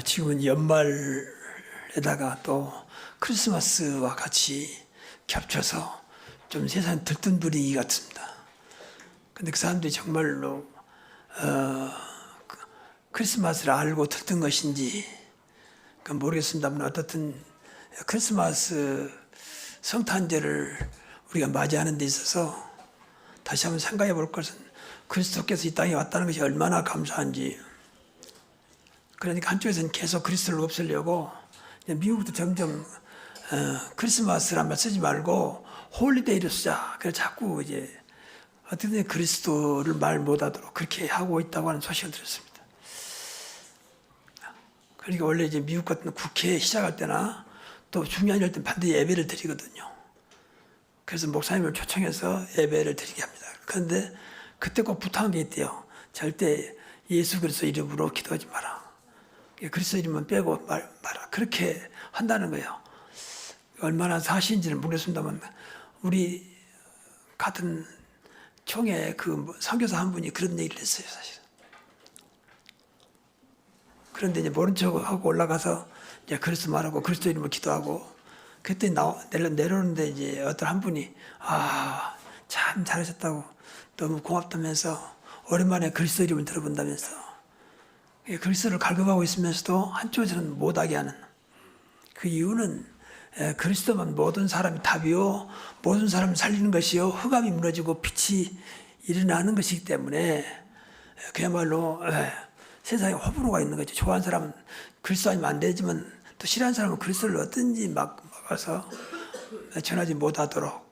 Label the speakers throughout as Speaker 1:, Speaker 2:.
Speaker 1: 지금은 연말에다가 또 크리스마스와 같이 겹쳐서 좀 세상 들뜬 분위기 같습니다. 근데 그 사람들이 정말로 크리스마스를 알고 들뜬 것인지 모르겠습니다만 어떻든 크리스마스 성탄절을 우리가 맞이하는 데 있어서 다시 한번 생각해 볼 것은 그리스도께서 이 땅에 왔다는 것이 얼마나 감사한지. 그러니까 한쪽에서는 계속 그리스도를 없애려고 미국도 점점 크리스마스란 말 쓰지 말고 홀리데이를 쓰자. 그래서 자꾸 이제 어떻게든 그리스도를 말 못하도록 그렇게 하고 있다고 하는 소식을 들었습니다. 그러니까 원래 이제 미국 같은 국회 시작할 때나 또 중요한 일 때 반드시 예배를 드리거든요. 그래서 목사님을 초청해서 예배를 드리게 합니다. 그런데 그때 꼭 부탁한 게 있대요. 절대 예수 그리스도 이름으로 기도하지 마라. 그리스도 이름은 빼고 마라. 그렇게 한다는 거예요. 얼마나 사실인지는 모르겠습니다만 우리 같은 총회 그 선교사 한 분이 그런 얘기를 했어요, 사실. 그런데 이제 모른 척하고 올라가서 이제 그리스도 말하고 그리스도 이름으로 기도하고 그때 내려오는데 이제 어떤 한 분이 참 잘하셨다고 너무 고맙다면서 오랜만에 그리스도 이름을 들어본다면서 그리스도를 갈급하고 있으면서도 한쪽에서는 못하게 하는 그 이유는 그리스도만 모든 사람이 답이요 모든 사람을 살리는 것이요 흑암이 무너지고 빛이 일어나는 것이기 때문에 그야말로 세상에 호불호가 있는 거죠. 좋아하는 사람은 그리스도 아니면 안 되지만 또 싫어하는 사람은 그리스도를 어떤지 막아서 전하지 못하도록.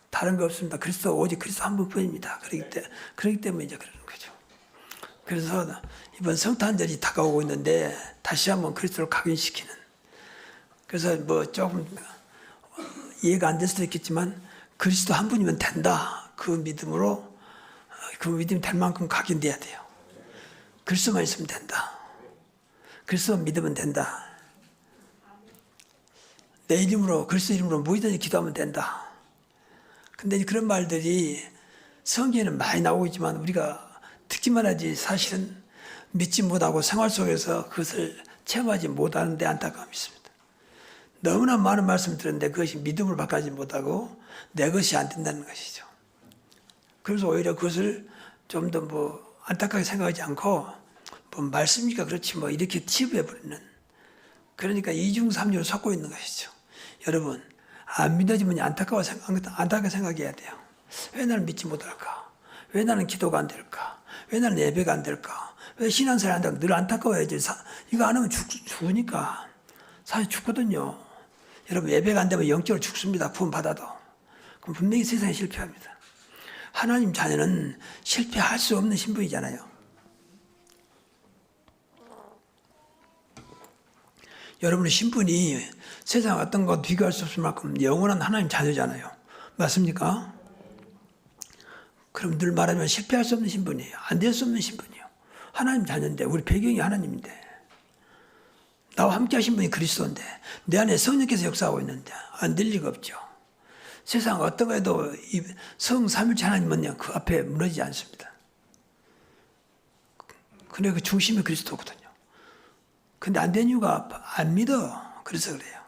Speaker 1: 다른 거 없습니다. 그리스도 오직 그리스도 한 분뿐입니다. 그렇기 때문에 이제 그러는 거죠. 그래서 이번 성탄절이 다가오고 있는데 다시 한번 그리스도를 각인시키는. 그래서 뭐 조금 이해가 안 될 수도 있겠지만 그리스도 한 분이면 된다. 그 믿음으로 그 믿음이 될 만큼 각인돼야 돼요. 그리스도만 있으면 된다. 그리스도만 믿으면 된다. 내 이름으로 그리스도 이름으로 무엇이든지 기도하면 된다. 근데 그런 말들이 성경에는 많이 나오고 있지만 우리가 듣기만 하지 사실은 믿지 못하고 생활 속에서 그것을 체험하지 못하는 데 안타까움이 있습니다. 너무나 많은 말씀을 들었는데 그것이 믿음으로 바꾸지 못하고 내 것이 안 된다는 것이죠. 그래서 오히려 그것을 좀 더 안타깝게 생각하지 않고 말씀이니까 그렇지 이렇게 치부해버리는. 그러니까 이중삼중을 섞고 있는 것이죠. 여러분 안 믿어지면 안타깝게 생각해야 돼요. 왜 나는 믿지 못할까? 왜 나는 기도가 안 될까? 왜 나는 예배가 안 될까? 왜 신앙생활 안 될까? 늘 안타까워야지. 이거 안 하면 죽으니까. 사실 죽거든요. 여러분 예배가 안 되면 영적으로 죽습니다. 구원 받아도. 그럼 분명히 세상에 실패합니다. 하나님 자녀는 실패할 수 없는 신분이잖아요. 여러분의 신분이 세상 어떤 것 비교할 수 없을 만큼 영원한 하나님 자녀잖아요. 맞습니까? 그럼 늘 말하면 실패할 수 없는 신분이에요. 안 될 수 없는 신분이에요. 하나님 자녀인데 우리 배경이 하나님인데 나와 함께 하신 분이 그리스도인데 내 안에 성령께서 역사하고 있는데 안 될 리가 없죠. 세상 어떤 거에도 성삼일체 하나님은 그 앞에 무너지지 않습니다. 근데 그 중심이 그리스도거든요. 근데 안 된 이유가 안 믿어. 그래서 그래요.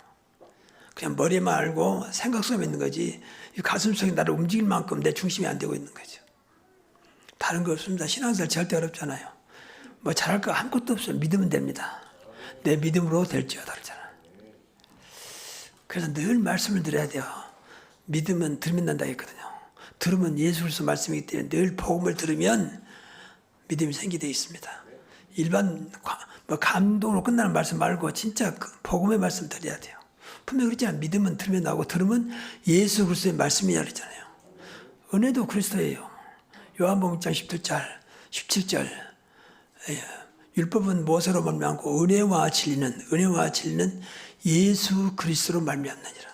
Speaker 1: 그냥 머리에만 알고 생각 속에 있는 거지 가슴 속에 나를 움직일 만큼 내 중심이 안 되고 있는 거죠. 다른 거 없습니다. 신앙생활 절대 어렵잖아요. 잘할 거 아무것도 없어요. 믿으면 됩니다. 내 믿음으로 될지어다 그러잖아요. 그래서 늘 말씀을 드려야 돼요. 믿으면 들으면 난다 했거든요. 들으면 예수 그리스도 말씀이기 때문에 늘 복음을 들으면 믿음이 생기되어 있습니다. 일반 감동으로 끝나는 말씀 말고 진짜 복음의 말씀 드려야 돼요. 분명히 그렇잖아요. 믿으면 들으면 나오고 들으면 예수 그리스도의 말씀이야 그랬잖아요. 은혜도 그리스도예요. 요한복음 1장 17절 율법은 무엇으로 말미암고 은혜와 진리는 예수 그리스도로 말미암느니라.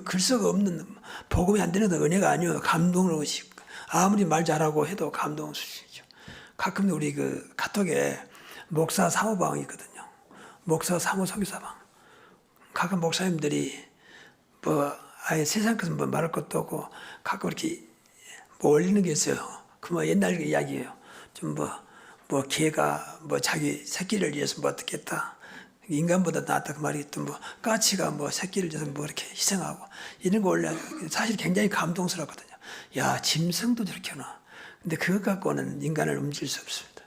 Speaker 1: 그리스도가 없는 복음이 안 되는 건 은혜가 아니에요. 감동으로 오시고 아무리 말 잘하고 해도 감동을 주시죠. 가끔 우리 카톡에 목사 사모방이 있거든요. 목사 사모 설교사방. 가끔 목사님들이 아예 세상 것은 말할 것도 없고 가끔 이렇게 올리는 게 있어요. 옛날 이야기예요. 좀 뭐 개가 뭐 자기 새끼를 위해서 뭐 어떻게 했다. 인간보다 낫다 그 말이 또 뭐 까치가 뭐 새끼를 위해서 뭐 이렇게 희생하고 이런 거 원래 사실 굉장히 감동스럽거든요. 야, 짐승도 저렇게 하나. 근데 그것 갖고는 인간을 움직일 수 없습니다.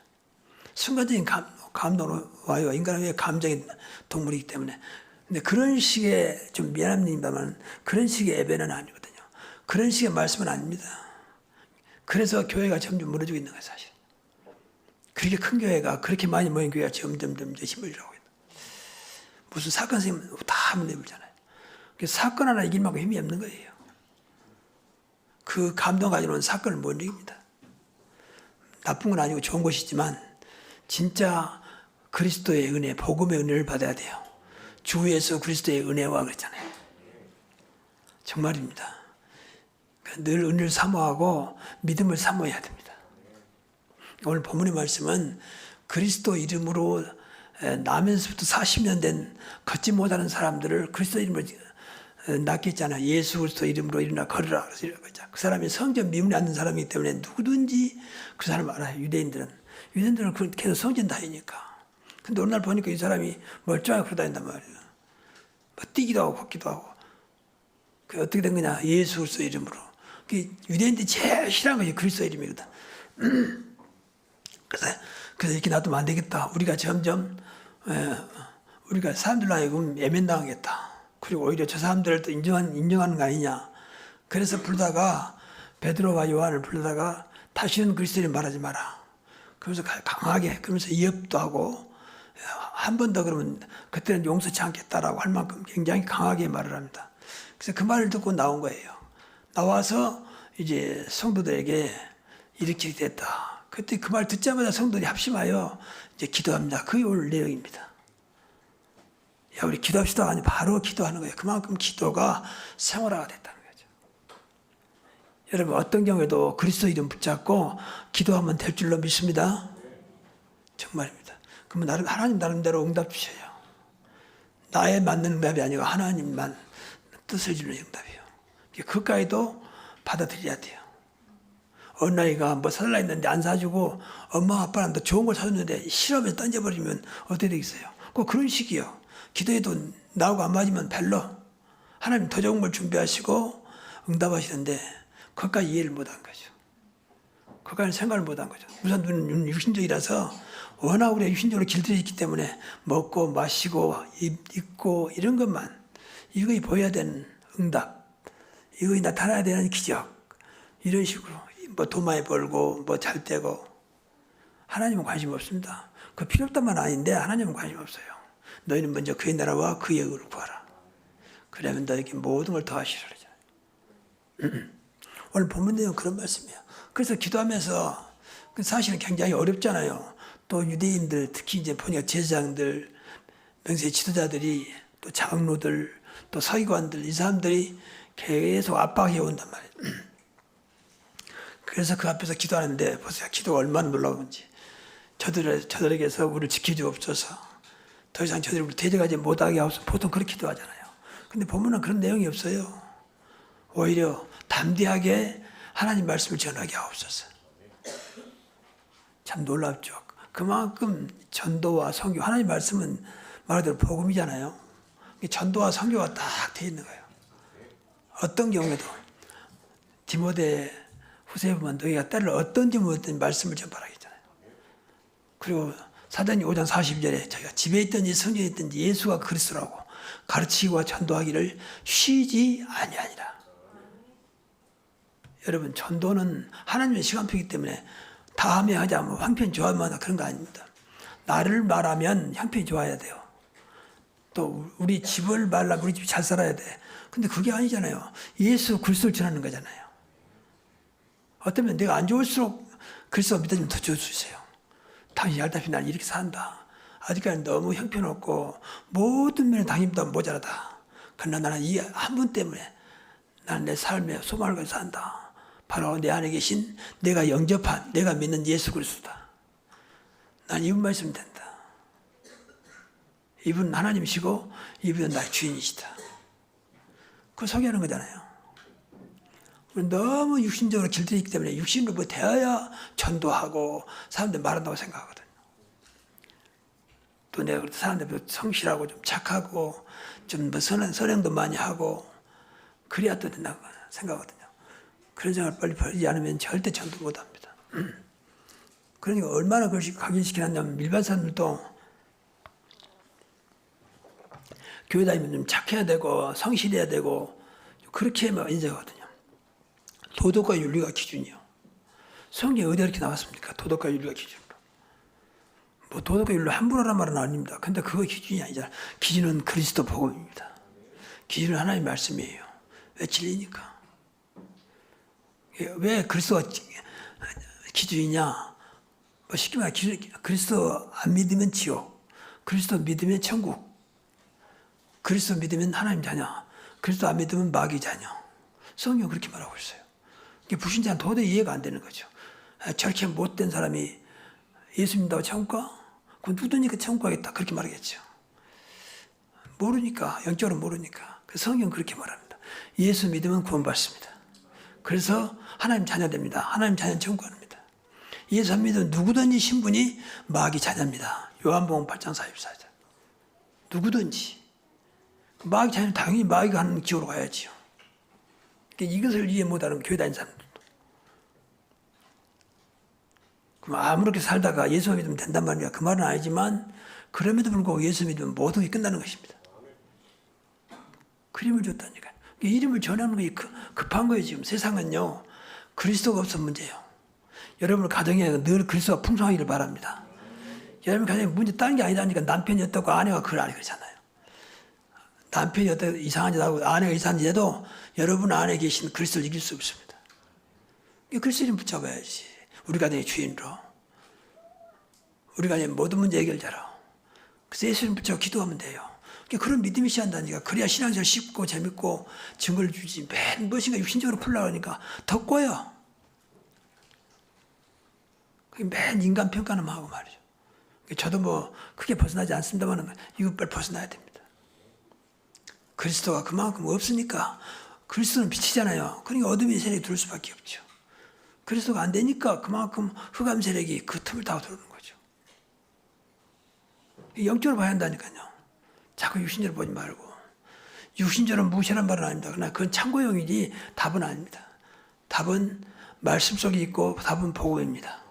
Speaker 1: 순간적인 감동은 와요. 인간은 왜 감정의 동물이기 때문에. 근데 그런 식의 좀 미안합니다만 그런 식의 예배는 아니거든요. 그런 식의 말씀은 아닙니다. 그래서 교회가 점점 무너지고 있는 거예요, 사실. 그렇게 큰 교회가 그렇게 많이 모인 교회가 점점 힘을 잃어가고 있다. 무슨 사건 생기면 다 한번 내불잖아요. 그래서 사건 하나 이길 만큼 힘이 없는 거예요. 그 감동 가지고는 사건을 못 이깁니다. 나쁜 건 아니고 좋은 것이지만 진짜 그리스도의 은혜, 복음의 은혜를 받아야 돼요. 주 예수 그리스도의 은혜와 그랬잖아요. 정말입니다. 늘 은혜를 사모하고 믿음을 사모해야 됩니다. 오늘 본문의 말씀은 그리스도 이름으로 나면서부터 40년 된 걷지 못하는 사람들을 그리스도 이름으로 낫겠잖아요. 예수 그리스도 이름으로 일어나 걸으라. 그 사람이 성전 미문에 앉는 사람이기 때문에 누구든지 그 사람을 알아요. 유대인들은 계속 성전 다니니까. 근데 어느 날 보니까 이 사람이 멀쩡하게 걸어다닌단 말이에요. 뭐 뛰기도 하고 걷기도 하고. 그 어떻게 된 거냐? 예수 그리스도 이름으로. 유대인들이 제일 싫어하는 것이 그리스도 이름이거든. 그래서 이렇게 놔두면 안 되겠다. 우리가 점점 우리가 사람들로 하여금 예면당하겠다. 그리고 오히려 저 사람들을 또 인정하는 거 아니냐. 그래서 부르다가 베드로와 요한을 부르다가 다시는 그리스도 이름 말하지 마라. 그러면서 강하게 그러면서 이협도 하고 한 번 더 그러면 그때는 용서치 않겠다라고 할 만큼 굉장히 강하게 말을 합니다. 그래서 그 말을 듣고 나온 거예요. 나와서 이제 성도들에게 이렇게 됐다. 그때 그 말 듣자마자 성도들이 합심하여 이제 기도합니다. 그게 오늘 내용입니다. 야, 우리 기도합시다. 아니, 바로 기도하는 거예요. 그만큼 기도가 생활화가 됐다는 거죠. 여러분, 어떤 경우에도 그리스도 이름 붙잡고 기도하면 될 줄로 믿습니다. 정말입니다. 그러면 하나님 나름대로 응답 주셔요. 나에 맞는 응답이 아니고 하나님만 뜻을 주는 응답이에요. 그까지도 받아들여야 돼요. 어느 나이가 뭐 사달라 했는데 안 사주고 엄마 아빠는 더 좋은 걸 사줬는데 싫어하면서 던져버리면 어떻게 되겠어요? 꼭 그런 식이요. 기도해도 나하고 안 맞으면 별로. 하나님 더 좋은 걸 준비하시고 응답하시는데 그것까지 이해를 못한 거죠. 그것까지 생각을 못한 거죠. 우선 눈은 육신적이라서 워낙 우리가 육신적으로 길들여 있기 때문에 먹고 마시고 입고 이런 것만 이거에 보여야 되는 응답, 이거에 나타나야 되는 기적 이런 식으로 뭐 돈 많이 벌고 뭐 잘 되고 하나님은 관심 없습니다. 그 필요 없단 말은 아닌데 하나님은 관심 없어요. 너희는 먼저 그의 나라와 그의 의를 구하라. 그러면 너에게 모든 걸 더하시라 그러잖아요. 오늘 본문 내용 그런 말씀이에요. 그래서 기도하면서 사실은 굉장히 어렵잖아요. 또 유대인들 특히 이제 보니까 제사장들, 명세 지도자들이 또 장로들, 또 서기관들 이 사람들이 계속 압박해 온단 말이에요. 그래서 그 앞에서 기도하는데 보세요. 기도가 얼마나 놀라운지. 저들에게서 우리를 지켜주옵소서. 더 이상 저들이 우리 대적하지 못하게 하옵소서. 보통 그렇게 기도하잖아요. 근데 본문은 그런 내용이 없어요. 오히려 담대하게 하나님 말씀을 전하게 하옵소서. 참 놀랍죠. 그만큼 전도와 선교, 하나님 말씀은 말 그대로 복음이잖아요. 전도와 선교가 딱 돼 있는 거예요. 어떤 경우에도 디모데 후서에 보면 너희가 때를 어떤 디모데든 말씀을 전파하라 했잖아요. 그리고 사도행전 5장 42절에 저희가 집에 있든지 성전에 있든지 예수가 그리스도라고 가르치고 전도하기를 쉬지 아니하니라. 여러분, 전도는 하나님의 시간표이기 때문에 다음에 하자, 뭐 형편 좋아하면 그런 거 아닙니다. 나를 말하면 형편이 좋아야 돼요. 또 우리 집을 말하면 우리 집이 잘 살아야 돼. 근데 그게 아니잖아요. 예수 그리스도를 전하는 거잖아요. 어쩌면 내가 안 좋을수록 그리스도 믿어주면 더 좋을 수 있어요. 당신이 알다시피 난 이렇게 산다. 아직까지 너무 형편없고 모든 면에 당신보다 모자라다. 그러나 나는 이 한 분 때문에 나는 내 삶에 소망을 가지고 산다. 바로 내 안에 계신 내가 영접한 내가 믿는 예수 그리스도다. 난 이분 말씀 된다. 이분 하나님이시고 이분은 나의 주인이시다. 그걸 소개하는 거잖아요. 우리 너무 육신적으로 길들이기 때문에 육신으로 뭐 되어야 전도하고 사람들 말한다고 생각하거든요. 또 내가 사람들 성실하고 좀 착하고 좀 뭐 선행도 많이 하고 그래야 또 된다고 생각하거든요. 그런 생각을 빨리 버리지 않으면 절대 전도 못합니다. 그러니까 얼마나 그것이 각인시키냐면 일반 사람들도 교회 다니면 좀 착해야 되고 성실해야 되고 그렇게 인정하거든요. 도덕과 윤리가 기준이요. 성경에 어디 이렇게 나왔습니까? 도덕과 윤리가 기준으로. 뭐 도덕과 윤리 함부로 하란 말은 아닙니다. 근데 그거 기준이 아니잖아요. 기준은 그리스도 복음입니다. 기준은 하나님의 말씀이에요. 왜 진리니까. 왜 그리스도가 기준이냐? 뭐 쉽게 말해 그리스도 안 믿으면 지옥, 그리스도 믿으면 천국, 그리스도 믿으면 하나님 자녀, 그리스도 안 믿으면 마귀 자녀. 성경 그렇게 말하고 있어요. 불신자는 도저히 이해가 안 되는 거죠. 저렇게 못된 사람이 예수 믿는다고 천국 가? 그럼 누구니까 천국 가겠다 그렇게 말하겠죠. 모르니까, 영적으로 모르니까. 성경 그렇게 말합니다. 예수 믿으면 구원받습니다. 그래서 하나님 자녀 됩니다. 하나님 자녀는 천국 갑니다. 예수 안 믿으면 누구든지 신분이 마귀 자녀입니다. 요한복음 8장 44절. 누구든지. 마귀 자녀는 당연히 마귀가 하는 지옥으로 가야지요. 이것을 이해 못하는 교회 다니는 사람들도. 그럼 아무렇게 살다가 예수 믿으면 된단 말이야. 그 말은 아니지만 그럼에도 불구하고 예수 믿으면 모든 게 끝나는 것입니다. 그림을 줬다니까요. 이름을 전하는 게 급한 거예요. 지금 세상은요. 그리스도가 없으면 문제예요. 여러분 가정에 늘 그리스도가 풍성하기를 바랍니다. 여러분 가정에 문제 다른 게 아니다니까 남편이 어떻고 아내가 그걸 안 그러잖아요. 남편이 어떻게 이상한 짓 하고 아내가 이상한 짓 해도 여러분 안에 계신 그리스도를 이길 수 없습니다. 그리스도 이름 붙잡아야지. 우리 가정의 주인으로. 우리 가정의 모든 문제 해결자로. 그래서 예수 이름 붙잡고 기도하면 돼요. 그런 믿음이 시한다니까. 그래야 신앙생활 쉽고 재밌고 증거를 주지. 맨 무엇인가 육신적으로 풀려고 하니까 더 꼬여. 맨 인간 평가는 하고 말이죠. 저도 뭐 크게 벗어나지 않습니다만 이거 빨리 벗어나야 됩니다. 그리스도가 그만큼 없으니까 그리스도는 빛이잖아요. 그러니까 어둠의 세력이 들어올 수밖에 없죠. 그리스도가 안 되니까 그만큼 흑암 세력이 그 틈을 타고 들어오는 거죠. 영적으로 봐야 한다니까요. 자꾸 육신적으로 보지 말고. 육신적으로 무시하는 말은 아닙니다. 그러나 그건 참고용이지 답은 아닙니다. 답은 말씀 속에 있고 답은 복음입니다.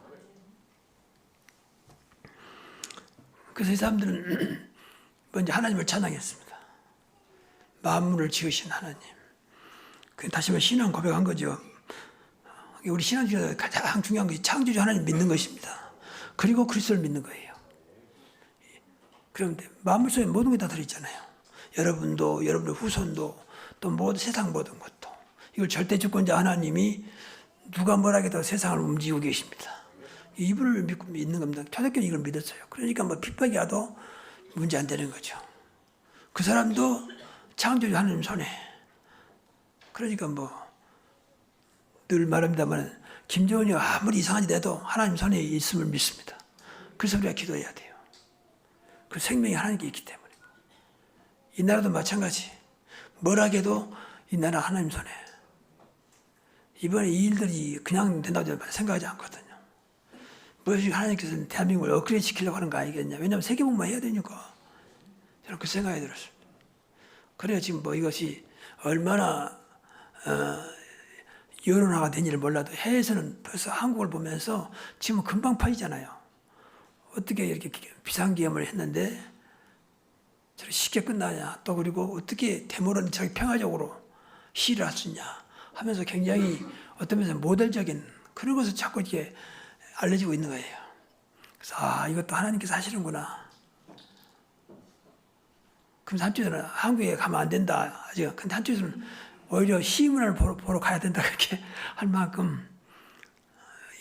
Speaker 1: 그래서 이 사람들은 먼저 하나님을 찬양했습니다. 만물을 지으신 하나님. 다시 한번 신앙 고백한 거죠. 우리 신앙 중에서 가장 중요한 것이 창조주 하나님 믿는 것입니다. 그리고 그리스도를 믿는 거예요. 그런데 만물 속에 모든 게 다 들어있잖아요. 여러분도, 여러분의 후손도, 또 모든 세상 모든 것도. 이걸 절대 주권자 하나님이 누가 뭐라 해도 세상을 움직이고 계십니다. 이분을 믿고 믿는 겁니다. 초대교회는 이걸 믿었어요. 그러니까 뭐 핍박이 와도 문제 안 되는 거죠. 그 사람도 창조주 하나님 손에. 그러니까 뭐 늘 말합니다만 김정은이 아무리 이상한 짓 해도 하나님 손에 있음을 믿습니다. 그래서 우리가 기도해야 돼요. 그 생명이 하나님께 있기 때문에. 이 나라도 마찬가지. 뭘 하게도 이 나라 하나님 손에. 이번에 이 일들이 그냥 된다고 생각하지 않거든요. 무엇이 하나님께서는 대한민국을 업그레이드 시키려고 하는 거 아니겠냐. 왜냐하면 세계복음만 해야 되니까. 저는 그 생각이 들었습니다. 그래야 지금 뭐 이것이 얼마나 여론화가 된지를 몰라도 해외에서는 벌써 한국을 보면서 지금 금방 퍼지잖아요. 어떻게 이렇게 비상기염을 했는데 저렇게 쉽게 끝나냐. 또 그리고 어떻게 데모는 저기 평화적으로 시위를 할 수 있냐 하면서 굉장히 어떤 면에서 모델적인 그런 것을 자꾸 이렇게 알려지고 있는 거예요. 그래서 이것도 하나님께서 하시는구나. 그럼 한쪽에서는 한국에 가면 안 된다. 아직. 근데 한쪽에서는 오히려 시문을 보러 가야 된다. 그렇게 할 만큼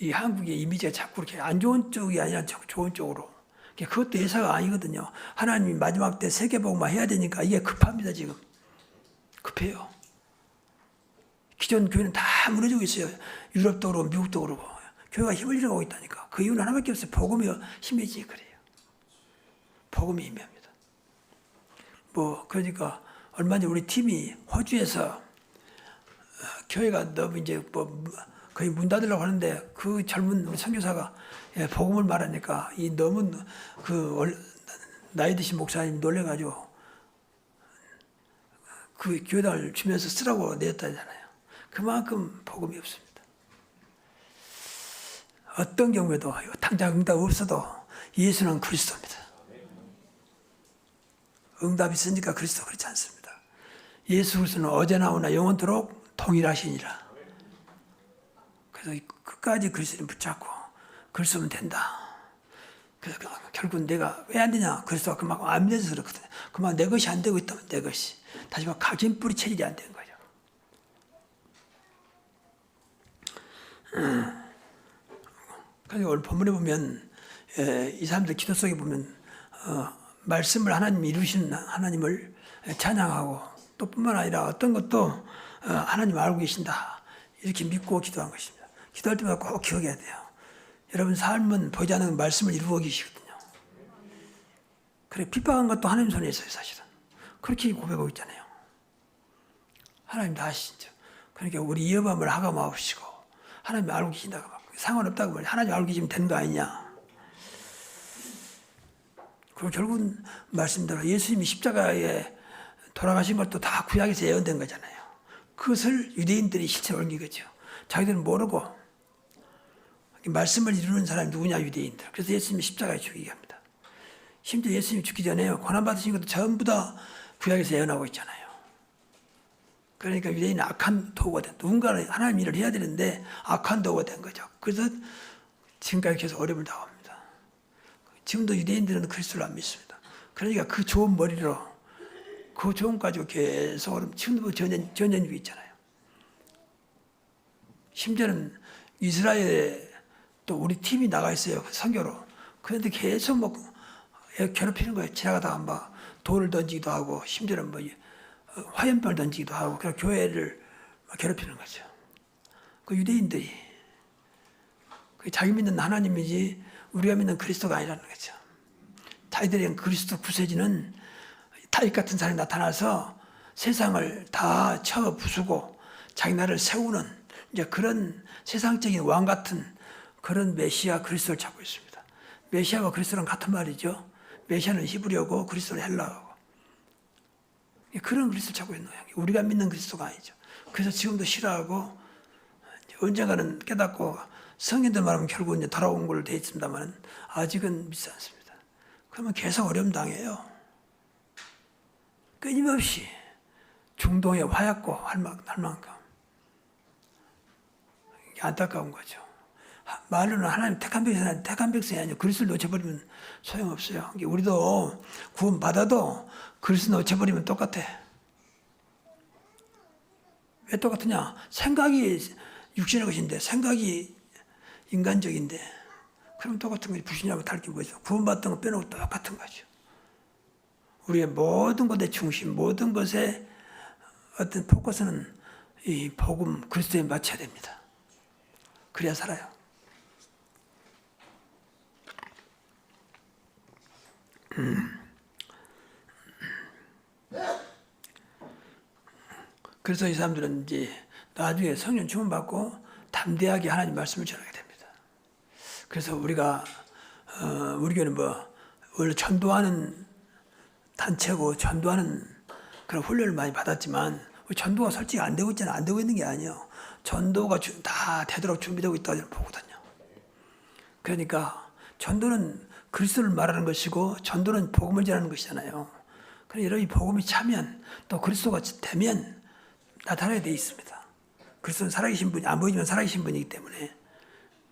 Speaker 1: 이 한국의 이미지가 자꾸 그렇게 안 좋은 쪽이 아니라 좋은 쪽으로. 그것도 예사가 아니거든요. 하나님이 마지막 때 세계복음화 해야 되니까 이게 급합니다, 지금. 급해요. 기존 교회는 다 무너지고 있어요. 유럽도 그렇고 미국도 그렇고. 교회가 힘을 잃어가고 있다니까. 그 이유는 하나밖에 없어요. 복음이 힘이지 그래요. 복음이 힘입니다. 그러니까 얼마 전에 우리 팀이 호주에서 교회가 너무 이제 뭐 거의 문 닫으려고 하는데 그 젊은 우리 선교사가 예, 복음을 말하니까 이 너무 나이 드신 목사님 놀래가지고 그 교회당을 주면서 쓰라고 내었다잖아요. 그만큼 복음이 없습니다. 어떤 경우에도 당장 응답 없어도 예수는 그리스도입니다. 응답이 있으니까 그리스도 그렇지 않습니다. 예수 그리스도는 어제나 오나 영원토록 동일하시니라. 그래서 끝까지 그리스도를 붙잡고 그리스도면 된다. 그래서 결국은 내가 왜 안 되냐? 그리스도가 그만큼 안 믿어서 그렇거든요. 그만 내 것이 안 되고 있다면 내 것이. 다시 말해 각인 뿌리 체질이 안 되는 거죠. 그래서 오늘 본문에 보면 이 사람들 기도 속에 보면 말씀을 하나님이 이루신 하나님을 찬양하고 또 뿐만 아니라 어떤 것도 하나님 알고 계신다. 이렇게 믿고 기도한 것입니다. 기도할 때마다 꼭 기억해야 돼요. 여러분 삶은 보이지 않는 말씀을 이루어 계시거든요. 그래 핍박한 것도 하나님 손에 있어요. 사실은. 그렇게 고백하고 있잖아요. 하나님 다 아시죠. 그러니까 우리 이어밤을 하감하시고 하나님이 알고 계신다고 막 상관없다고 말해. 하나님 알고 계시면 되는 거 아니냐. 그리고 결국은 말씀대로 예수님이 십자가에 돌아가신 것도 다 구약에서 예언된 거잖아요. 그것을 유대인들이 실체로 옮긴 거죠. 자기들은 모르고 말씀을 이루는 사람이 누구냐 유대인들. 그래서 예수님이 십자가에 죽이게 합니다. 심지어 예수님이 죽기 전에 고난받으신 것도 전부 다 구약에서 예언하고 있잖아요. 그러니까 유대인은 악한 도구가 된, 누군가는 하나님 일을 해야 되는데 악한 도구가 된 거죠. 그래서 지금까지 계속 어려움을 당합니다. 지금도 유대인들은 그리스도를 안 믿습니다. 그러니까 그 좋은 머리로 그 좋은 가지고 계속 지금도 전염이 있잖아요. 심지어는 이스라엘에 또 우리 팀이 나가 있어요. 선교로. 그런데 계속 뭐 괴롭히는 거예요. 지나가다가 막 돌을 던지기도 하고 심지어는 뭐 화염병을 던지기도 하고 그냥 교회를 괴롭히는 거죠. 그 유대인들이 자기 믿는 하나님이지 우리가 믿는 그리스도가 아니라는 거죠. 자기들의 그리스도 구세주는 다윗 같은 사람이 나타나서 세상을 다 쳐 부수고 자기 나라를 세우는 이제 그런 세상적인 왕 같은 그런 메시아 그리스도를 찾고 있습니다. 메시아와 그리스도는 같은 말이죠. 메시아는 히브리어고 그리스도는 헬라어고. 그런 그리스도를 찾고 있는 거예요. 우리가 믿는 그리스도가 아니죠. 그래서 지금도 싫어하고 언젠가는 깨닫고 성인들 말하면 결국은 이제 돌아온 걸로 되어 있습니다만 아직은 믿지 않습니다. 그러면 계속 어려움 당해요. 끊임없이 중동의 화약고 할 만큼 안타까운 거죠. 말로는 하나님 택한 백성이 아니고 그리스도를 놓쳐버리면 소용없어요. 우리도 구원 받아도 그리스도 놓쳐버리면 똑같아. 왜 똑같으냐? 생각이 육신의 것인데 생각이 인간적인데 그럼 똑같은 거지. 불신하고 다를 게 뭐죠? 구원받던 거 빼놓고 똑같은 거죠. 우리의 모든 것의 중심, 모든 것의 어떤 포커스는 이 복음 그리스도에 맞춰야 됩니다. 그래야 살아요. 그래서 이 사람들은 이제 나중에 성령 주문 받고 담대하게 하나님 말씀을 전하게 됩니다. 그래서 우리가 우리 교회는 원래 전도하는 단체고 전도하는 그런 훈련을 많이 받았지만 전도가 솔직히 안 되고 있잖아요. 안 되고 있는 게 아니에요. 전도가 다 되도록 준비되고 있다고 저는 보거든요. 그러니까 전도는 그리스도를 말하는 것이고 전도는 복음을 전하는 것이잖아요. 그래서 여러분이 복음이 차면 또 그리스도가 되면 나타나게 돼 있습니다. 그리스도는 살아계신 분이 안 보이지만 살아계신 분이기 때문에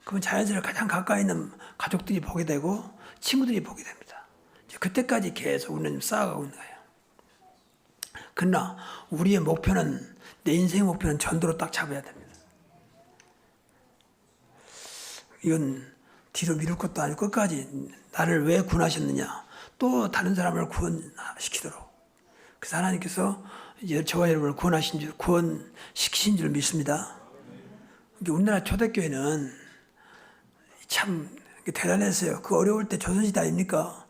Speaker 1: 그러면 자연스레 가장 가까이 있는 가족들이 보게 되고 친구들이 보게 됩니다. 그때까지 계속 우리는 쌓아가고 있는 거예요. 그러나 우리의 목표는 내 인생의 목표는 전도로 딱 잡아야 됩니다. 이건 뒤로 미룰 것도 아니고 끝까지 나를 왜 구원하셨느냐 또 다른 사람을 구원시키도록 그래서 하나님께서 이제 저와 여러분을 구원시키신 줄 믿습니다. 우리나라 초대교회는 참 대단했어요. 그 어려울 때 조선시대 아닙니까?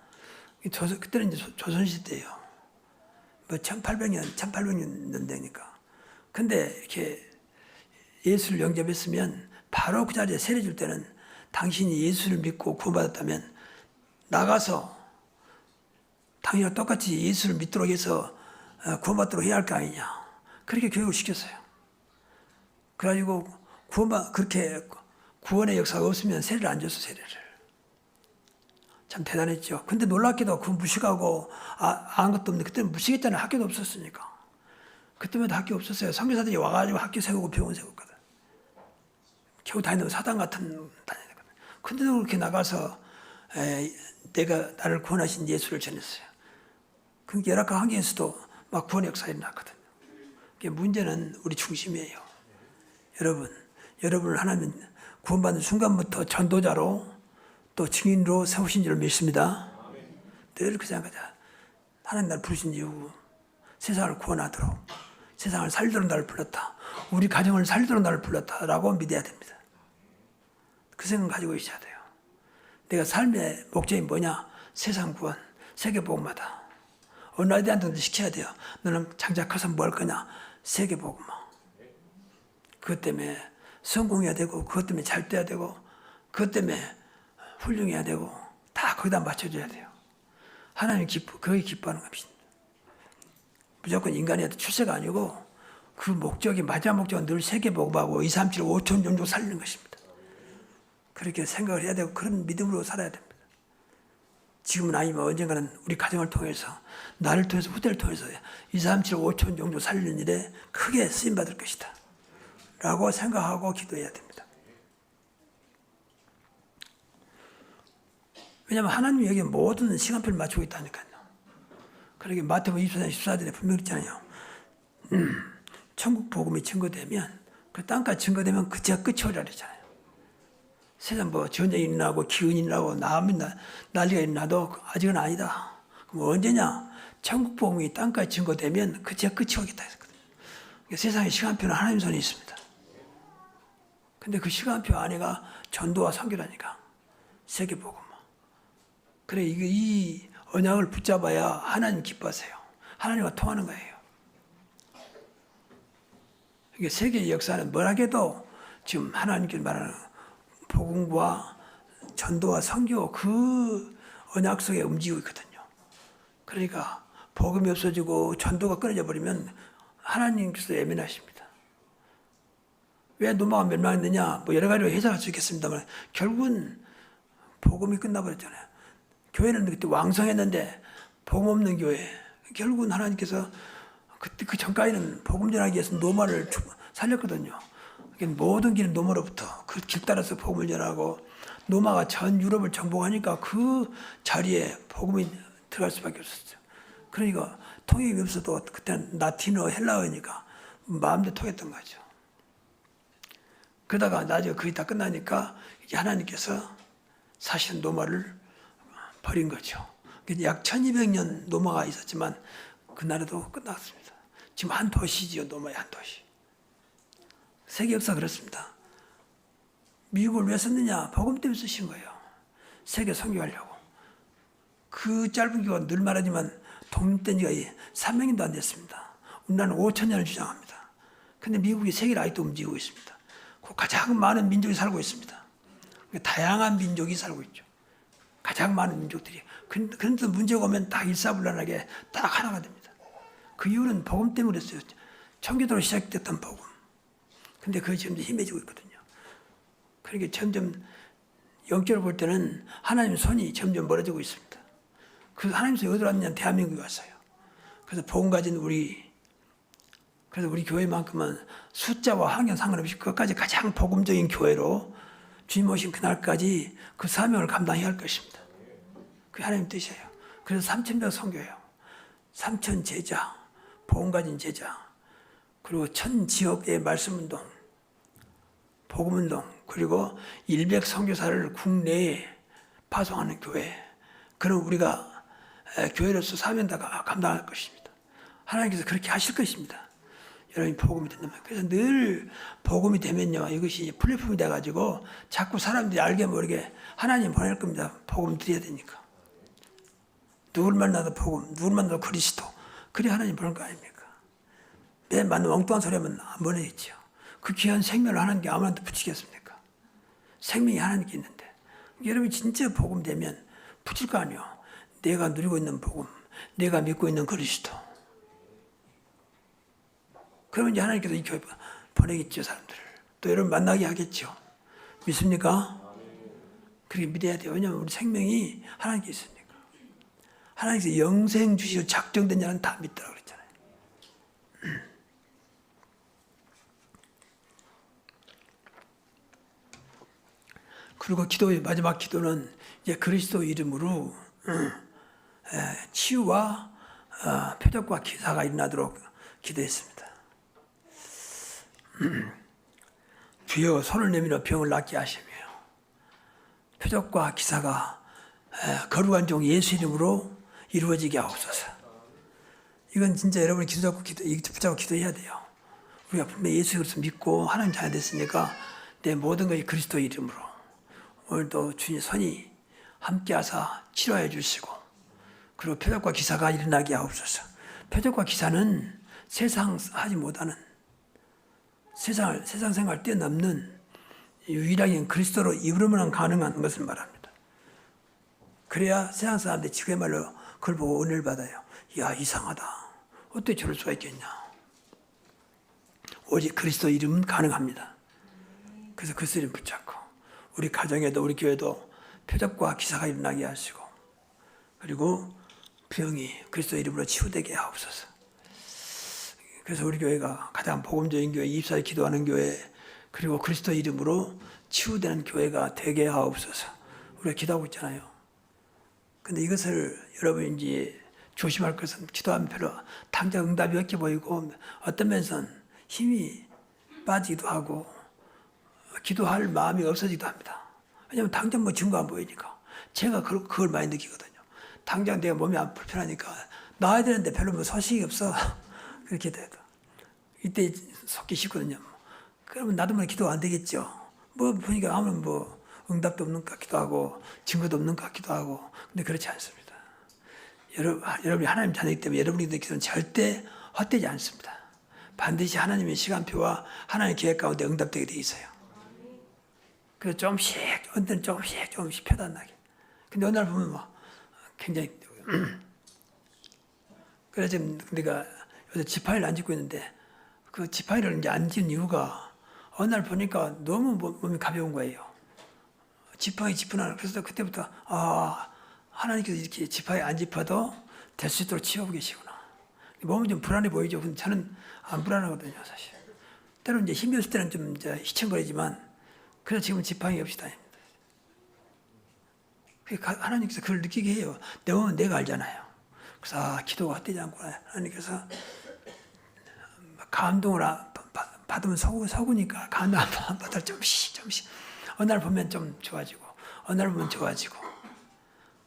Speaker 1: 그때는 이제 조선시대예요. 1800년, 1800년대니까. 근데 이렇게 예수를 영접했으면 바로 그 자리에 세례 줄 때는 당신이 예수를 믿고 구원받았다면 나가서 당신과 똑같이 예수를 믿도록 해서 구원받도록 해야 할 거 아니냐. 그렇게 교육을 시켰어요. 그래가지고 그렇게 구원의 역사가 없으면 세례를 안 줬어, 세례를. 참 대단했죠. 근데 놀랍게도 그 무식하고 아무것도 없는데 그때는 무식했잖아요. 학교도 없었으니까. 그때만 학교 없었어요. 선교사들이 와가지고 학교 세우고 병원 세웠거든. 겨우 다니는 사당 같은 다니거든. 근데도 그렇게 나가서 내가 나를 구원하신 예수를 전했어요. 그 열악한 환경에서도 막 구원의 역사가 일어났거든요. 문제는 우리 중심이에요. 여러분을 하나님 구원받는 순간부터 전도자로 또 증인으로 세우신 줄 믿습니다. 늘 그 생각하자. 하나님 나를 부르신 이유 세상을 구원하도록 세상을 살도록 나를 불렀다. 우리 가정을 살도록 나를 불렀다라고 믿어야 됩니다. 그 생각 가지고 있어야 돼요. 내가 삶의 목적이 뭐냐? 세상 구원, 세계복음화다. 어느 아이들한테도 시켜야 돼요. 너는 장자 커서 뭐 할 거냐? 세계복음화. 그것 때문에 성공해야 되고 그것 때문에 잘 돼야 되고 그것 때문에 훌륭해야 되고 다 거기다 맞춰줘야 돼요. 하나님 그게 기뻐하는 것입니다. 무조건 인간이 출세가 아니고 그 목적이 마지막 목적은 늘 세계복음하고 2, 3, 7, 5천 종족 살리는 것입니다. 그렇게 생각을 해야 되고 그런 믿음으로 살아야 됩니다. 지금은 아니면 언젠가는 우리 가정을 통해서 나를 통해서 후대를 통해서 2, 3, 7, 5천 종족 살리는 일에 크게 쓰임받을 것이다 라고 생각하고 기도해야 됩니다. 왜냐하면 하나님이 여기 모든 시간표를 맞추고 있다니까요. 그러게 마태복음 24장 14절에 분명히 있잖아요. 천국 복음이 증거되면 그 땅까지 증거되면 그제야 끝이 오리라 그랬잖아요. 세상 뭐 전쟁이 일어나고 기근이 일어나고 난리가 일어나도 아직은 아니다. 그럼 언제냐? 천국 복음이 땅까지 증거되면 그제야 끝이 오겠다 했거든요. 그러니까 세상의 시간표는 하나님 손에 있습니다. 근데 그 시간표 안에가 전도와 선교라니까. 세계복음. 그래 이 언약을 붙잡아야 하나님 기뻐하세요. 하나님과 통하는 거예요. 이게 세계의 역사는 뭐라해도 지금 하나님께서 말하는 복음과 전도와 선교 그 언약 속에 움직이고 있거든요. 그러니까 복음이 없어지고 전도가 끊어져 버리면 하나님께서 예민하십니다. 왜 노마가 멸망했느냐? 뭐 여러 가지로 해석할 수 있겠습니다만 결국은 복음이 끝나버렸잖아요. 교회는 그때 왕성했는데 복음 없는 교회. 결국은 하나님께서 그때 그 전까지는 복음 전하기 위해서 노마를 살렸거든요. 모든 길은 노마로부터 그 길 따라서 복음을 전하고 노마가 전 유럽을 정복하니까 그 자리에 복음이 들어갈 수밖에 없었죠. 그러니까 통역이 없어도 그때는 라틴어, 헬라어니까 마음대로 통했던 거죠. 그러다가 나중에 그게 다 끝나니까 이제 하나님께서 사실은 노마를 버린 거죠. 약 1200년 노마가 있었지만 그 나라도 끝났습니다. 지금 한 도시지요. 노마의 한 도시. 세계 역사 그렇습니다. 미국을 왜 썼느냐? 복음 때문에 쓰신 거예요. 세계 선교하려고. 그 짧은 기간 늘 말하지만 독립된 지가 300년도 안 됐습니다. 우리나라는 5000년을 주장합니다. 근데 미국이 세계를 아직도 움직이고 있습니다. 가장 많은 민족이 살고 있습니다. 다양한 민족이 살고 있죠. 가장 많은 민족들이. 그런데 문제가 오면 다 일사불란하게 딱 하나가 됩니다. 그 이유는 복음 때문에 그랬어요. 청교도로 시작됐던 복음. 근데 그게 점점 힘해지고 있거든요. 그러니까 점점 영적으로 볼 때는 하나님 손이 점점 멀어지고 있습니다. 그 하나님 손이 어디로 왔느냐? 대한민국에 왔어요. 그래서 복음 가진 그래서 우리 교회만큼은 숫자와 환경 상관없이 그것까지 가장 복음적인 교회로 주님 오신 그날까지 그 사명을 감당해야 할 것입니다. 그게 하나님 뜻이에요. 그래서 3,000명 선교예요. 3,000 제자, 복음 가진 제자, 그리고 1,000 지역의 말씀운동, 복음운동, 그리고 100 선교사를 국내에 파송하는 교회. 그럼 우리가 교회로서 사명 다 감당할 것입니다. 하나님께서 그렇게 하실 것입니다. 여러분이 복음이 된다면. 그래서 늘 복음이 되면요, 이것이 플랫폼이 돼가지고 자꾸 사람들이 알게 모르게 하나님 보낼 겁니다. 복음 드려야 되니까. 누굴 만나도 복음, 누굴 만나도 그리스도. 그래 하나님 보낼 거 아닙니까? 맨 맞는 엉뚱한 소리 하면 안 보내겠죠. 그 귀한 생명을 하나님께 아무한테 붙이겠습니까? 생명이 하나님께 있는데. 여러분이 진짜 복음 되면 붙일 거 아니에요. 내가 누리고 있는 복음, 내가 믿고 있는 그리스도. 그러면 이제 하나님께서 이 교회 보내겠죠, 사람들을. 또 여러분 만나게 하겠죠. 믿습니까? 그렇게 믿어야 돼요. 왜냐하면 우리 생명이 하나님께 있으니까. 하나님께서 영생 주시고 작정된 자는 다 믿더라고 그랬잖아요. 그리고 기도의 마지막 기도는 이제 그리스도 이름으로 치유와 표적과 기사가 일어나도록 기도했습니다. 주여 손을 내밀어 병을 낫게 하시며 표적과 기사가 거룩한 종 예수 이름으로 이루어지게 하옵소서. 이건 진짜 여러분이 기도 잡고 붙잡고 기도해야 돼요. 우리가 분명히 예수 그리스도 믿고 하나님 자녀 됐으니까 내 모든 것이 그리스도 이름으로 오늘도 주님 손이 함께하사 치료해 주시고 그리고 표적과 기사가 일어나게 하옵소서. 표적과 기사는 세상 하지 못하는 세상 생활 뛰어넘는 유일하게 그리스도로 이루면 가능한 것을 말합니다. 그래야 세상 사람들이 지금말로 그걸 보고 은혜를 받아요. 야, 이상하다. 어떻게 저럴 수가 있겠냐. 오직 그리스도 이름은 가능합니다. 그래서 그리스도 이름 붙잡고 우리 가정에도 우리 교회도 표적과 기사가 일어나게 하시고 그리고 병이 그리스도 이름으로 치유되게 하옵소서. 그래서 우리 교회가 가장 복음적인 교회, 24일 기도하는 교회 그리고 그리스도 이름으로 치유되는 교회가 되게 하옵소서. 우리가 기도하고 있잖아요. 근데 이것을 여러분이 이제 조심할 것은 기도하면 별로 당장 응답이 없게 보이고 어떤 면에서는 힘이 빠지기도 하고 기도할 마음이 없어지기도 합니다. 왜냐하면 당장 뭐 증거 안 보이니까. 제가 그걸 많이 느끼거든요. 당장 내가 몸이 안 불편하니까 나와야 되는데 별로 뭐 소식이 없어. 그렇게 돼도. 이때 속기 쉽거든요. 그러면 나도 뭐 기도 안 되겠죠. 뭐 보니까 아무런 뭐 응답도 없는 것 같기도 하고 증거도 없는 것 같기도 하고 근데 그렇지 않습니다. 여러분이 하나님 자녀이기 때문에 여러분이 기도는 절대 헛되지 않습니다. 반드시 하나님의 시간표와 하나님의 계획 가운데 응답되게 돼 있어요. 그래서 조금씩 언제는 조금씩 표단나게. 근데 어느 날 보면 뭐 굉장히 그래서 지금 내가 요새 지팡이를 안 짚고 있는데 그 지팡이를 이제 안 짚는 이유가 어느 날 보니까 너무 몸이 가벼운 거예요. 지팡이 짚으나 그래서 그때부터 하나님께서 이렇게 지팡이 안 짚어도 될 수 있도록 치우고 계시구나. 몸은 좀 불안해 보이죠. 근데 저는 안 불안하거든요, 사실. 때로는 이제 힘이 없을 때는 좀 이제 희청거리지만 그래서 지금은 지팡이 없이 다닙니다. 하나님께서 그걸 느끼게 해요. 내 몸은 내가 알잖아요. 그래서 기도가 헛되지 않구나. 하나님께서 감동을 받으면 서구니까 감동 안 받아 조금씩 어느 날 보면 좀 좋아지고 어느 날 보면 좋아지고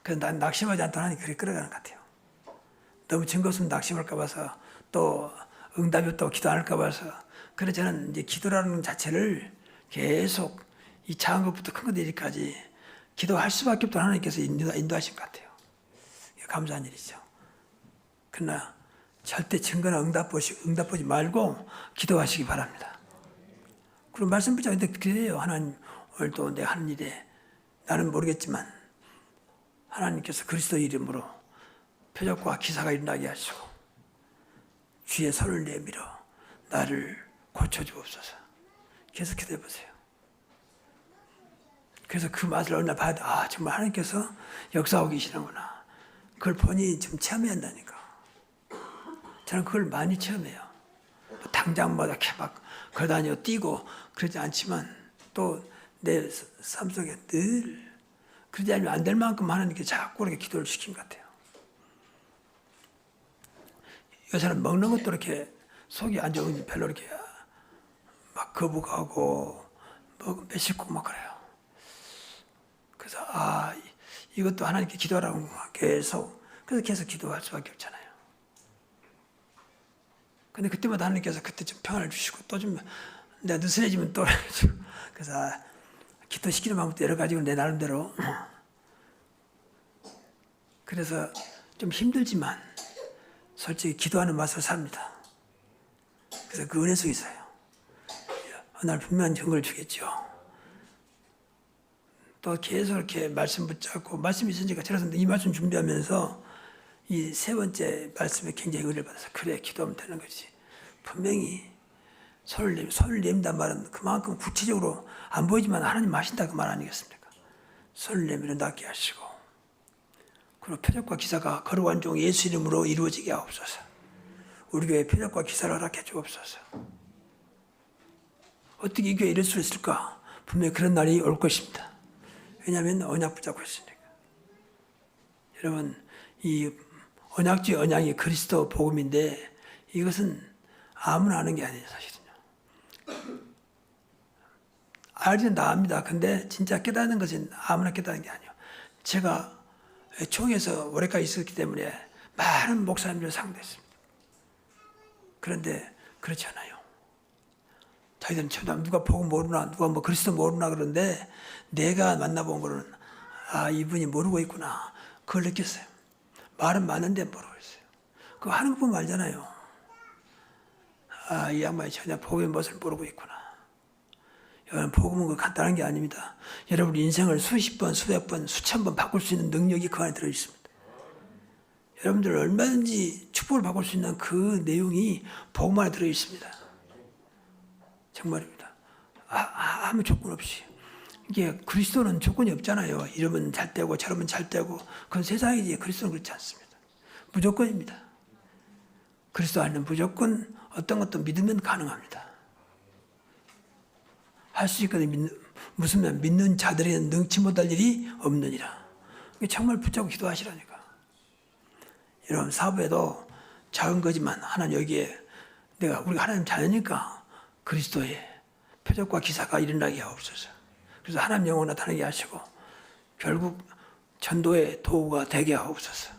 Speaker 1: 그래서 난 낙심하지 않도록 하나님 그렇게 끌어가는 것 같아요. 너무 증거 없으면 낙심할까 봐서 또 응답이 없다고 기도 안 할까 봐서 그래서 저는 이제 기도라는 자체를 계속 이 작은 것부터 큰 것들까지 기도할 수밖에 없다는 하나님께서 인도하신 것 같아요. 감사한 일이죠. 그러나 절대 증거나 응답 보지 말고 기도하시기 바랍니다. 그리고 말씀 붙잡는데 그래요. 하나님 오늘도 내가 하는 일에 나는 모르겠지만 하나님께서 그리스도 이름으로 표적과 기사가 일어나게 하시고 주의 손을 내밀어 나를 고쳐주옵소서. 계속 기도해 보세요. 그래서 그 맛을 어느 날 봐야 돼. 정말 하나님께서 역사하고 계시는구나. 그걸 본인이 좀 체험해야 한다니까. 저는 그걸 많이 체험해요. 당장 뭐 이렇게 막 걸어다니고 뛰고 그러지 않지만 또 내 삶 속에 늘 그러지 않으면 안 될 만큼 하나님께 자꾸 그렇게 기도를 시킨 것 같아요. 요새는 먹는 것도 이렇게 속이 안 좋으니 별로 이렇게 막 거부가고 뭐 매실고 막 그래요. 그래서 이것도 하나님께 기도하라고 계속 그래서 계속 기도할 수밖에 없잖아요. 근데 그때마다 하나님께서 그때 좀 평안을 주시고 또 좀 내가 느슨해지면 또 그래서 기도시키는 방법도 여러 가지고 내 나름대로 그래서 좀 힘들지만 솔직히 기도하는 맛을 삽니다. 그래서 그 은혜 속에 있어요. 어느 날 분명한 증거를 주겠죠. 또 계속 이렇게 말씀 붙잡고 말씀이 있으니까 제가 이 말씀 준비하면서 이 세 번째 말씀에 굉장히 은혜를 받아서 그래 기도하면 되는 거지. 분명히 손을 내민다는 말은 그만큼 구체적으로 안 보이지만 하나님 하신다 그 말 아니겠습니까? 손을 내밀어 낫게 하시고 그리고 표적과 기사가 거룩한 종 예수 이름으로 이루어지게 하옵소서. 우리 교회 표적과 기사를 허락해 주옵소서. 어떻게 이 교회에 이럴 수 있을까? 분명히 그런 날이 올 것입니다. 왜냐하면 언약 붙잡고 있으니까. 여러분 이 언약 중에 언약이 그리스도 복음인데 이것은 아무나 아는 게 아니에요. 사실은요. 알기는 다 압니다. 근데 진짜 깨닫는 것은 아무나 깨닫는 게 아니에요. 제가 총에서 오래까지 있었기 때문에 많은 목사님들을 상대했습니다. 그런데 그렇지 않아요. 자기들은 누가 복음 모르나 누가 뭐 그리스도 모르나 그러는데 내가 만나본 거는 아 이분이 모르고 있구나 그걸 느꼈어요. 말은 많은데 모르고 있어요. 그거 하는 거 보면 알잖아요. 아 이 양반이 전혀 복음의 멋을 모르고 있구나. 여러분 복음은 그 간단한 게 아닙니다. 여러분 인생을 수십 번 수백 번 수천 번 바꿀 수 있는 능력이 그 안에 들어있습니다. 여러분들 얼마든지 축복을 바꿀 수 있는 그 내용이 복음 안에 들어있습니다. 정말입니다. 아무 조건 없이. 이게 그리스도는 조건이 없잖아요. 이러면 잘 되고 저러면 잘 되고 그건 세상이지. 그리스도는 그렇지 않습니다. 무조건입니다. 그리스도 안에는 무조건 어떤 것도 믿으면 가능합니다. 할 수 있거든. 무슨 말 믿는 자들에게는 능치 못할 일이 없느니라. 정말 붙잡고 기도하시라니까. 여러분 사부에도 작은 거지만 하나님 여기에 우리가 하나님 자녀니까 그리스도의 표적과 기사가 일어나게 하옵소서. 그래서 하나님 영광 나타나게 하시고 결국 전도의 도구가 되게 하옵소서.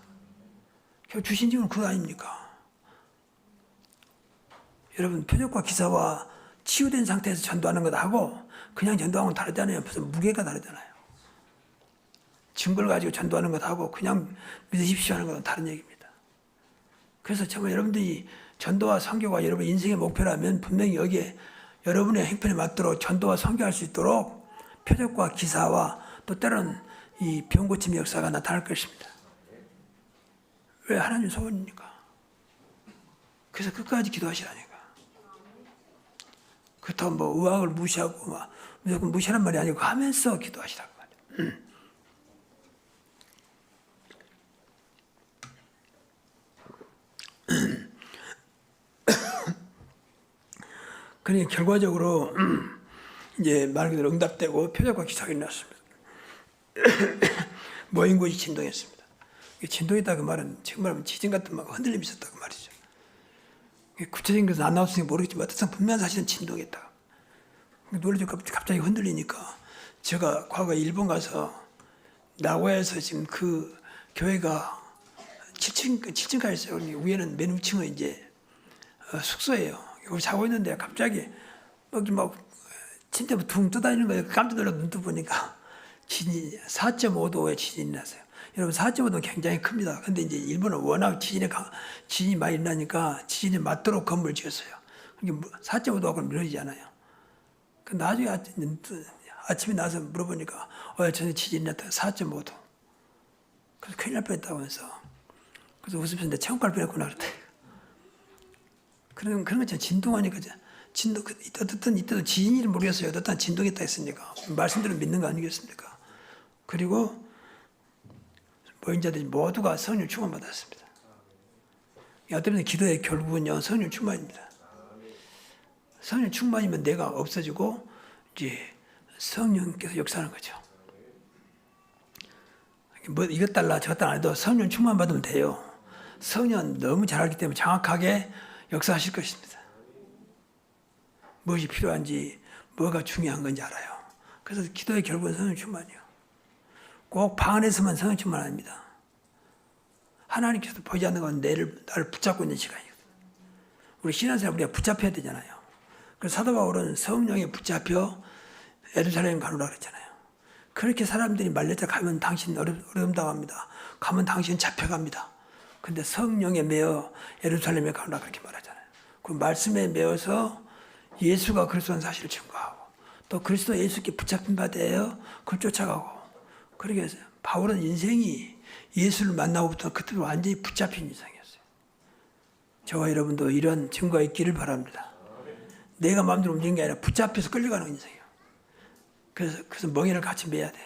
Speaker 1: 결국 주신 직은 그거 아닙니까? 여러분 표적과 기사와 치유된 상태에서 전도하는 것하고 그냥 전도하고는 다르잖아요. 무슨 무게가 다르잖아요. 증거를 가지고 전도하는 것하고 그냥 믿으십시오 하는 것은 다른 얘기입니다. 그래서 정말 여러분들이 전도와 선교가 여러분 인생의 목표라면 분명히 여기에 여러분의 행편에 맞도록 전도와 선교할 수 있도록 표적과 기사와 또 때로는 이 병 고침의 역사가 나타날 것입니다. 왜? 하나님 소원이니까. 그래서 끝까지 기도하시라니까. 그렇다고 뭐 의학을 무시하고 막 무조건 무시하는 말이 아니고 하면서 기도하시라고 말이에요. 그러니 결과적으로 이제 말 그대로 응답되고 표적과 기사가 일어났습니다. 모인 곳이 진동했습니다. 진동했다 그 말은 정말 지진 같은 막 흔들림이 있었다 그 말이죠. 구체적인 것은 안 나왔으니까 모르겠지만 어떤 분명한 사실은 진동했다. 놀라지고 갑자기 흔들리니까 제가 과거에 일본 가서 나고야에서 지금 그 교회가 7층까지 있어요. 위에는 맨 위층은 이제 숙소예요. 거기 자고 있는데 갑자기 막 침대부터 둥 떠다니는 거예요. 깜짝 놀라서 눈 뜨 보니까 지진이 4.5도의 지진이 났어요. 여러분 4.5도는 굉장히 큽니다. 근데 이제 일본은 워낙 지진이 많이 일어나니까 지진에 맞도록 건물을 지었어요. 4.5도하고는 미뤄지잖아요. 그 나중에 아침에 나와서 물어보니까 전에 지진이 났다 4.5도. 그래서 큰일 날 뻔했다면서. 그래서 웃으면서 체험 갈 뻔했구나 그랬대. 그런 것처럼 진동하니까 진동 어떻든 이때도 지진인지 모르겠어요. 어떤 진동했다 했으니까 말씀대로 믿는 거 아니겠습니까? 그리고 모인 자들이 모두가 성령 충만 받았습니다. 어떤 기도의 결국은요 성령 충만입니다. 성령 충만이면 내가 없어지고 이제 성령께서 역사하는 거죠. 뭐 이것 달라 저것 달라 해도 성령 충만 받으면 돼요. 성령 너무 잘 알기 때문에 정확하게 역사하실 것입니다. 무엇이 필요한지 뭐가 중요한 건지 알아요. 그래서 기도의 결국은 성령 충만이요. 꼭 방 안에서만 성령 충만 아닙니다. 하나님께서 보이지 않는 건 나를 붙잡고 있는 시간이거든요. 우리 신앙생활 우리가 붙잡혀야 되잖아요. 그래서 사도 바울은 성령에 붙잡혀 예루살렘 가노라 그랬잖아요. 그렇게 사람들이 말려져 가면 당신 어려움 당합니다. 가면 당신 잡혀갑니다. 근데 성령에 매어 예루살렘에 가노라 그렇게 말하잖아요. 그 말씀에 매어서 예수가 그리스도라는 사실을 증거하고 또 그리스도 예수께 붙잡힌 바 되어 그걸 쫓아가고. 그러게 바울은 인생이 예수를 만나고부터 그때도 완전히 붙잡힌 인생이었어요. 저와 여러분도 이런 증거가 있기를 바랍니다. 내가 마음대로 움직이는 게 아니라 붙잡혀서 끌려가는 인생이에요. 그래서 멍에를 같이 매야 돼.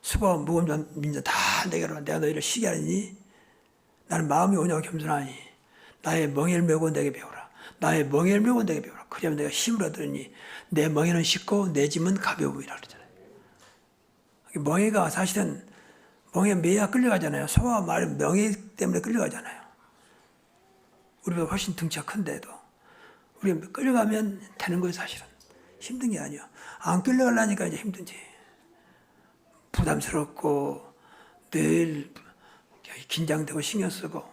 Speaker 1: 수고와 무거운 민자 다 내게로 내가 너희를 쉬게 하니 나는 마음이 온유하고 겸손하니 나의 멍에를 메고 내게 배우라. 나의 멍에를 메고 내게 배우라. 그러면 내가 힘을 얻으니 내 멍에는 쉽고 내 짐은 가벼움이라 그러잖아요. 멍에가 사실은 멍에 매야 끌려가잖아요. 소와 말은 멍에 때문에 끌려가잖아요. 우리보다 훨씬 등치가 큰데도 우리 끌려가면 되는 거예요. 사실은 힘든 게 아니에요. 안 끌려가려니까 이제 힘든지 부담스럽고 늘 긴장되고 신경 쓰고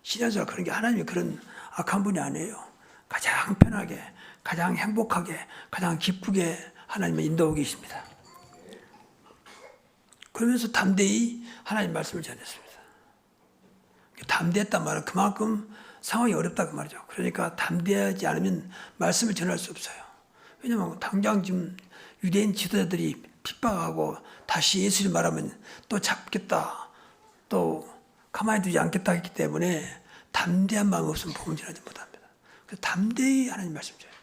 Speaker 1: 신앙생활 그런 게 하나님이 그런 악한 분이 아니에요. 가장 편하게 가장 행복하게 가장 기쁘게 하나님은 인도하고 계십니다. 그러면서 담대히 하나님 말씀을 전했습니다. 담대했단 말은 그만큼 상황이 어렵다 그 말이죠. 그러니까 담대하지 않으면 말씀을 전할 수 없어요. 왜냐하면 당장 지금 유대인 지도자들이 핍박하고 다시 예수를 말하면 또 잡겠다 또 가만히 두지 않겠다 했기 때문에 담대한 마음 없으면 복음 전하지 못합니다. 그래서 담대히 하나님 말씀 전해요.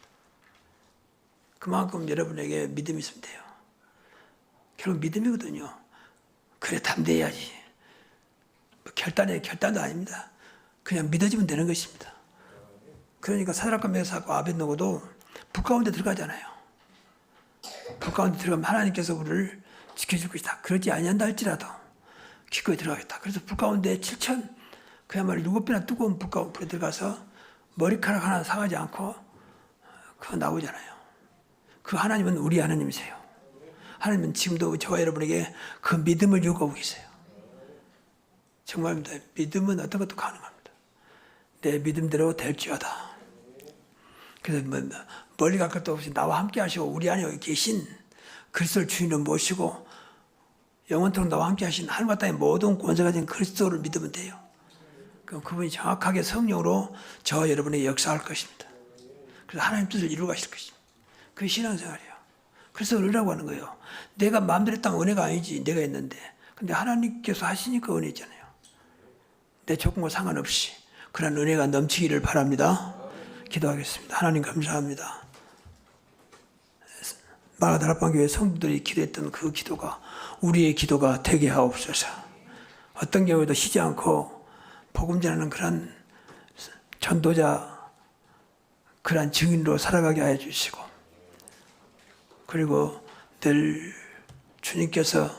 Speaker 1: 그만큼 여러분에게 믿음이 있으면 돼요. 결국 믿음이거든요. 그래 담대해야지. 뭐 결단도 아닙니다. 그냥 믿어지면 되는 것입니다. 그러니까 사드락과 메삭과 아벳느고도 불 가운데 들어가잖아요. 불 가운데 들어가면 하나님께서 우리를 지켜줄 것이다. 그러지 아니한다 할지라도 기꺼이 들어가겠다. 그래서 불 가운데 7천 그야말로 7배나 뜨거운 불 가운데 들어가서 머리카락 하나 상하지 않고 그거 나오잖아요. 그 하나님은 우리 하나님이세요. 하나님은 지금도 저와 여러분에게 그 믿음을 요구하고 계세요. 정말입니다. 믿음은 어떤 것도 가능합니다. 내 믿음대로 될지어다. 그래서 멀리 갈 것도 없이 나와 함께 하시고 우리 안에 계신 그리스도를 주인으로 모시고 영원토록 나와 함께 하신 하늘과 땅의 모든 권세가 된 그리스도를 믿으면 돼요. 그럼 그분이 정확하게 성령으로 저와 여러분에게 역사할 것입니다. 그래서 하나님 뜻을 이루어 가실 것입니다. 그게 신앙생활이에요. 그래서 은혜라고 하는 거예요. 내가 마음대로 했다면 은혜가 아니지. 내가 했는데. 근데 하나님께서 하시니까 은혜 있잖아요. 내 조건과 상관없이 그런 은혜가 넘치기를 바랍니다. 기도하겠습니다. 하나님 감사합니다. 마가다락방 교회 성도들이 기도했던 그 기도가 우리의 기도가 되게 하옵소서. 어떤 경우에도 쉬지 않고 복음 전하는 그런 전도자 그런 증인으로 살아가게 하여 주시고 그리고 늘 주님께서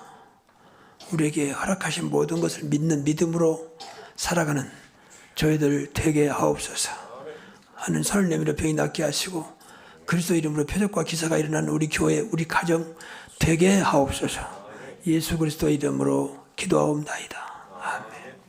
Speaker 1: 우리에게 허락하신 모든 것을 믿는 믿음으로 살아가는 저희들 되게 하옵소서 하는 선을 내밀어 병이 낫게 하시고 그리스도 이름으로 표적과 기사가 일어나는 우리 교회 우리 가정 되게 하옵소서 예수 그리스도 이름으로 기도하옵나이다.